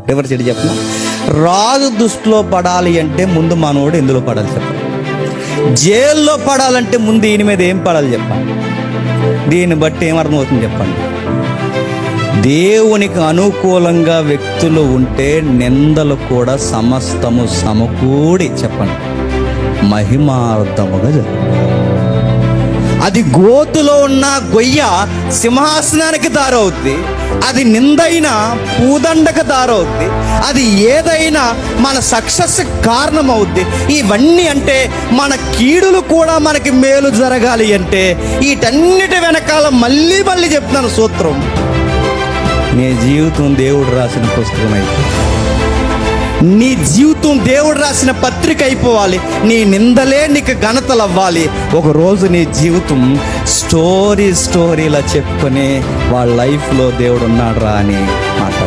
Reverse ఏంటి చెప్పిన, రాజు దృష్టిలో పడాలి అంటే ముందు మనోడు ఎందులో పడాలి చెప్పండి. జైల్లో పడాలంటే ముందు ఈయన మీద ఏం పడాలి చెప్పండి. దీన్ని బట్టి ఏమర్థమవుతుంది చెప్పండి. దేవునికి అనుకూలంగా వ్యక్తులు ఉంటే నిందలు కూడా సమస్తము సమకూడి చెప్పండి మహిమార్థముగా జరుగుతుంది. అది గోతులో ఉన్న గొయ్య సింహాసనానికి దారవుద్ది, అది నిందైనా పూదండకు దారవుద్ది, అది ఏదైనా మన సక్సెస్ కారణమవుద్ది. ఇవన్నీ అంటే మన కీడులు కూడా మనకి మేలు జరగాలి అంటే వీటన్నిటి వెనకాల మళ్ళీ చెప్తున్నాను సూత్రం. నీ జీవితం దేవుడు రాసిన పుస్తకం అయితే, నీ జీవితం దేవుడు రాసిన పత్రిక అయిపోవాలి. నీ నిందలే నీకు ఘనతలు అవ్వాలి. ఒకరోజు నీ జీవితం స్టోరీలా చెప్పుకొని వాళ్ళ లైఫ్లో దేవుడు ఉన్నాడు రా అని మాట్లాడాలి.